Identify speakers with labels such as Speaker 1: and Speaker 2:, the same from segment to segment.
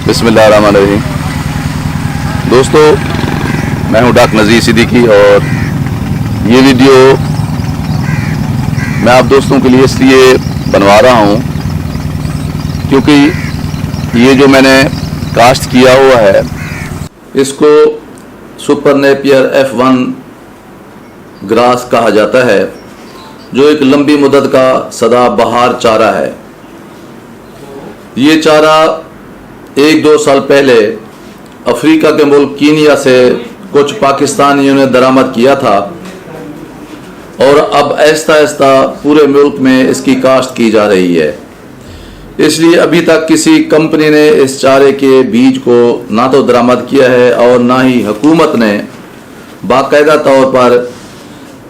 Speaker 1: बिस्मिल्लाहिर्रहमानिर्रहीम। दोस्तों, मैं हूं डॉक्टर नज़ीर सिद्दीकी और ये वीडियो मैं आप दोस्तों के लिए इसलिए बनवा रहा हूं क्योंकि ये जो मैंने काश्त किया हुआ है इसको सुपर नेपियर F1 ग्रास कहा जाता है, जो एक लंबी मुद्दत का सदाबहार चारा है। ये चारा 1-2 साल पहले अफ्रीका के मुल्क कीनिया से कुछ पाकिस्तानियों ने दरामद किया था और अब आहिस्ता आहिस्ता पूरे मुल्क में इसकी काश्त की जा रही है। इसलिए अभी तक किसी कंपनी ने इस चारे के बीज को ना तो दरामद किया है और ना ही हुकूमत ने बाकायदा तौर पर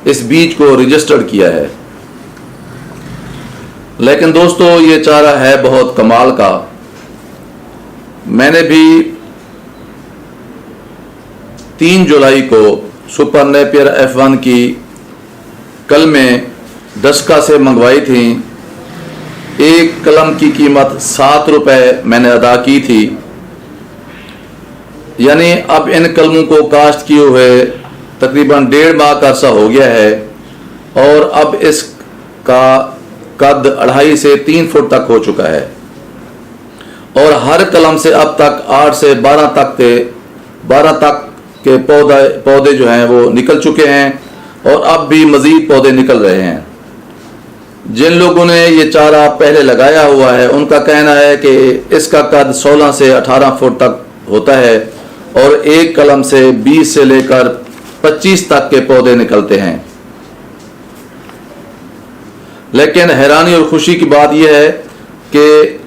Speaker 1: इस बीज को रजिस्टर्ड किया है। लेकिन दोस्तों, ये चारा है बहुत कमाल का। मैंने भी 3 जुलाई को सुपर नेपियर F1 की कलमें दशका से मंगवाई थी। एक कलम की कीमत 7 रुपए मैंने अदा की थी। यानी अब इन कलमों को काश्त किए हुए तकरीबन 1.5 माह का अरसा हो गया है और अब इसका कद 2.5 से 3 फुट तक हो चुका है और हर कलम से अब तक 8 से 12 तक के पौधे जो हैं वो निकल चुके हैं और अब भी मज़ीद पौधे निकल रहे हैं। जिन लोगों ने ये चारा पहले लगाया हुआ है उनका कहना है कि इसका कद 16 से 18 फुट तक होता है और एक कलम से 20 से लेकर 25 तक के पौधे निकलते हैं। लेकिन हैरानी और खुशी की बात यह है कि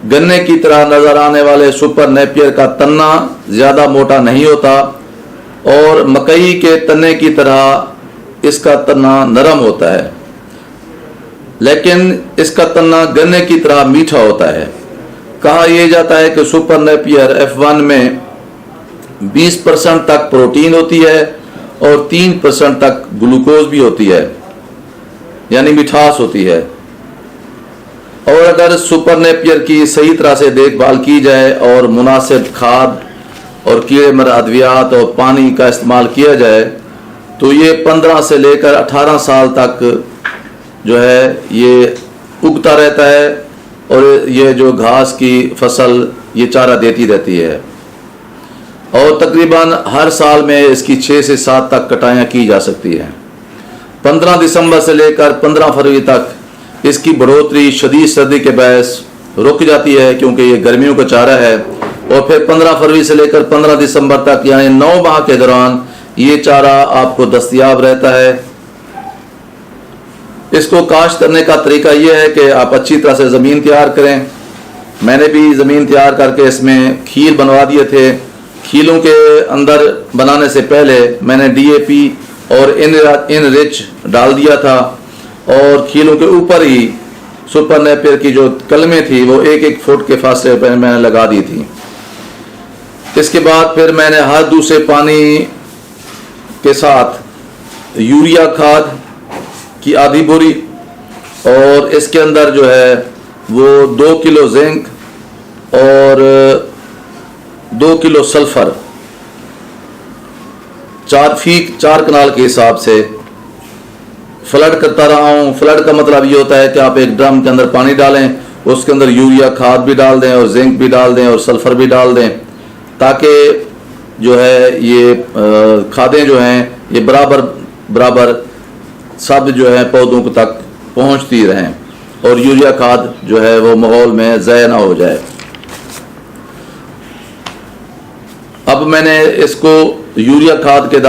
Speaker 1: गन्ने की तरह नजर आने वाले सुपर नेपियर का तन्ना ज्यादा मोटा नहीं होता और मकई के तन्ने की तरह इसका तन्ना नरम होता है, लेकिन इसका तन्ना गन्ने की तरह मीठा होता है। कहा यह जाता है कि सुपर नेपियर F1 में 20% तक प्रोटीन होती है और 3% तक ग्लूकोज भी होती है, यानी मिठास होती है। और अगर सुपर नेपियर की सही तरह से देखभाल की जाए और मुनासिब खाद और कीड़े मार अद्वियात और पानी का इस्तेमाल किया जाए तो ये 15 से लेकर 18 साल तक जो है ये उगता रहता है और ये जो घास की फसल ये चारा देती रहती है और तकरीबन हर साल में इसकी 6 से 7 तक कटाइयाँ की जा सकती हैं। 15 दिसंबर से लेकर 15 फरवरी तक इसकी बढ़ोतरी शदीद सर्दी के बायस रुक जाती है क्योंकि ये गर्मियों का चारा है और फिर 15 फरवरी से लेकर 15 दिसंबर तक यानी 9 माह के दौरान ये चारा आपको दस्तयाब रहता है। इसको काश्त करने का तरीका यह है कि आप अच्छी तरह से ज़मीन तैयार करें। मैंने भी ज़मीन तैयार करके इसमें खील बनवा दिए थे। खीलों के अंदर बनाने से पहले मैंने DAP और इन रिच डाल दिया था और खीलों के ऊपर ही सुपर नेपियर की जो कलमें थी वो 1-1 फुट के फासले पर मैंने लगा दी थी। इसके बाद फिर मैंने हर दूसरे पानी के साथ यूरिया खाद की आधी बोरी और इसके अंदर जो है वो 2 किलो जिंक और 2 किलो सल्फर 4 कनाल के हिसाब से फ्लड करता रहा हूँ। फ्लड का मतलब ये होता है कि आप एक ड्रम के अंदर पानी डालें, उसके अंदर यूरिया खाद भी डाल दें और जिंक भी डाल दें और सल्फर भी डाल दें ताकि जो है ये खादें जो हैं ये बराबर सब जो है पौधों तक पहुँचती रहें और यूरिया खाद जो है वो माहौल में ज़ाया ना हो जाए। अब मैंने इसको यूरिया खाद के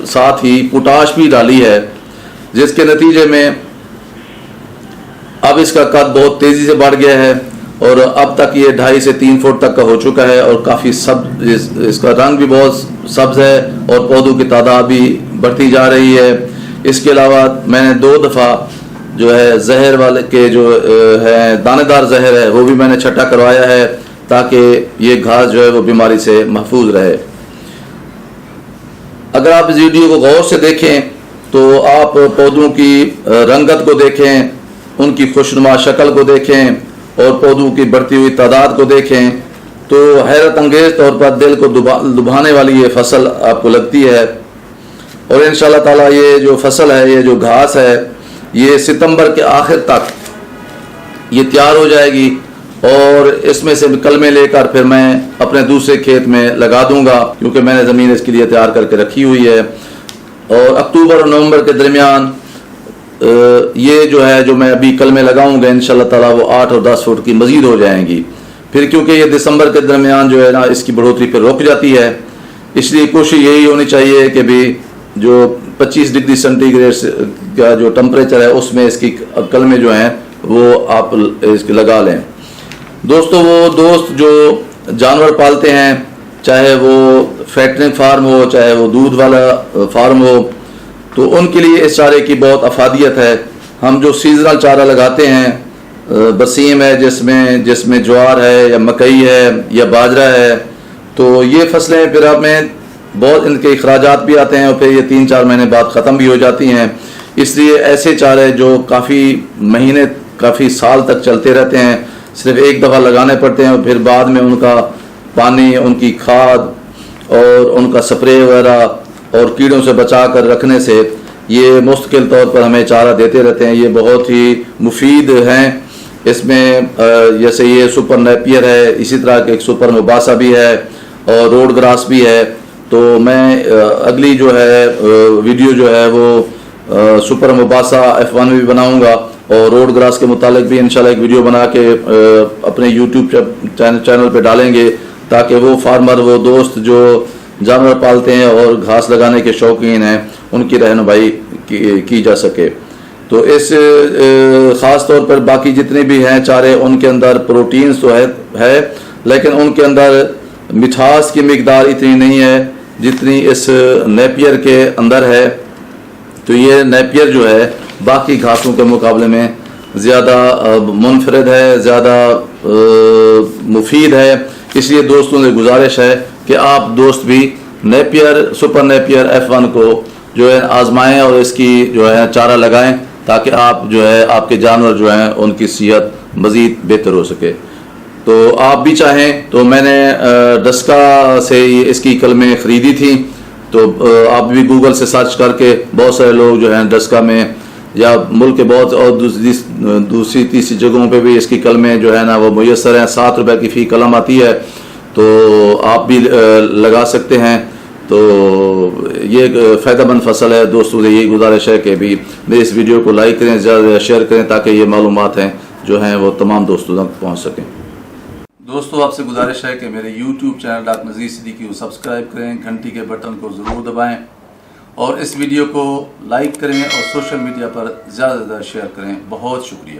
Speaker 1: साथ ही पोटाश भी डाली है, जिसके नतीजे में अब इसका कद बहुत तेज़ी से बढ़ गया है और अब तक ये 2.5 से 3 फुट तक का हो चुका है और काफ़ी इसका रंग भी बहुत सब्ज़ है और पौधों की तादाद भी बढ़ती जा रही है। इसके अलावा मैंने 2 दफ़ा जो है जहर वाले के जो है दानेदार जहर है वो भी मैंने छट्टा करवाया है ताकि ये घास जो है वो बीमारी से महफूज रहे। अगर आप इस वीडियो को गौर से देखें तो आप पौधों की रंगत को देखें, उनकी खुशनुमा शक्ल को देखें और पौधों की बढ़ती हुई तादाद को देखें तो हैरत अंगेज तौर पर दिल को लुभाने वाली ये फसल आपको लगती है। और इंशाल्लाह ताला ये जो फसल है, ये जो घास है, ये सितंबर के आखिर तक ये तैयार हो जाएगी और इसमें से कलमें लेकर फिर मैं अपने दूसरे खेत में लगा दूंगा, क्योंकि मैंने ज़मीन इसके लिए तैयार करके रखी हुई है। और अक्टूबर और नवंबर के दरमियान ये जो है, जो मैं अभी कलमें लगाऊंगा, इंशाल्लाह ताला वो 8 और 10 फुट की मज़ीद हो जाएंगी। फिर क्योंकि ये दिसंबर के दरमियान जो है ना, इसकी बढ़ोतरी फिर रुक जाती है, इसलिए कोशिश यही होनी चाहिए कि भी जो 25 डिग्री सेंटीग्रेड का जो टेम्परेचर है उसमें इसकी कलमें जो हैं वो आप इसके लगा लें। दोस्तों, वो दोस्त जो जानवर पालते हैं, चाहे वो फैक्टरिंग फार्म हो, चाहे वो दूध वाला फार्म हो, तो उनके लिए इस चारे की बहुत अफादियत है। हम जो सीजनल चारा लगाते हैं, बसीम है जिसमें ज्वार है या मकई है या बाजरा है, तो ये फसलें फिर हमें बहुत इनके अखराजात भी आते हैं और फिर ये 3-4 महीने बाद ख़त्म भी हो जाती हैं। इसलिए ऐसे चारे जो काफ़ी महीने, काफ़ी साल तक चलते रहते हैं, सिर्फ एक दफ़ा लगाने पड़ते हैं और फिर बाद में उनका पानी, उनकी खाद और उनका स्प्रे वगैरह और कीड़ों से बचा कर रखने से ये मुस्तकिल तौर पर हमें चारा देते रहते हैं। ये बहुत ही मुफीद हैं। इसमें जैसे ये सुपर नेपियर है, इसी तरह के एक सुपर मुबासा भी है और रोड ग्रास भी है। तो मैं अगली जो है वीडियो जो है वो सुपर मुबासा F1 भी बनाऊंगा और रोड ग्रास के मुतालिक भी इंशाल्लाह एक वीडियो बना के अपने यूट्यूब चैनल पे डालेंगे, ताकि वो फार्मर, वो दोस्त जो जानवर पालते हैं और घास लगाने के शौकीन हैं, उनकी रहनुमाई की जा सके। तो इस ख़ास तौर पर बाकी जितने भी हैं चारे, उनके अंदर प्रोटीन्स तो है लेकिन उनके अंदर मिठास की मिकदार इतनी नहीं है जितनी इस नेपियर के अंदर है। तो ये नेपियर जो है बाकी घासों के मुकाबले में ज़्यादा मुनफरद है, ज़्यादा मुफीद है। इसलिए दोस्तों से गुजारिश है कि आप दोस्त भी नेपियर, सुपर नेपियर F1 को जो है आजमाएं और इसकी जो है चारा लगाएं, ताकि आप जो है, आपके जानवर जो हैं उनकी सेहत मज़ीद बेहतर हो सके। तो आप भी चाहें तो मैंने डस्का से इसकी कलमें ख़रीदी थी, तो आप भी गूगल से सर्च करके, बहुत सारे लोग जो हैं डस्का में या मुल्क के बहुत और दूसरी तीसरी जगहों पे भी इसकी कलमें जो है ना वो मुयसर हैं। 7 रुपए की फ़ी कलम आती है, तो आप भी लगा सकते हैं। तो ये फ़ायदेमंद फसल है। दोस्तों से यही गुजारिश है कि भी मेरे इस वीडियो को लाइक करें, ज़्यादा शेयर करें, ताकि ये मालूमात हैं जो हैं वो तमाम दोस्तों तक पहुँच सकें। दोस्तों, आपसे गुजारिश है कि मेरे YouTube चैनल डॉक्टर नज़ीर सिद्दीकी को सब्सक्राइब करें, घंटी के बटन को ज़रूर दबाएं और इस वीडियो को लाइक करें और सोशल मीडिया पर ज़्यादा से ज़्यादा शेयर करें। बहुत शुक्रिया।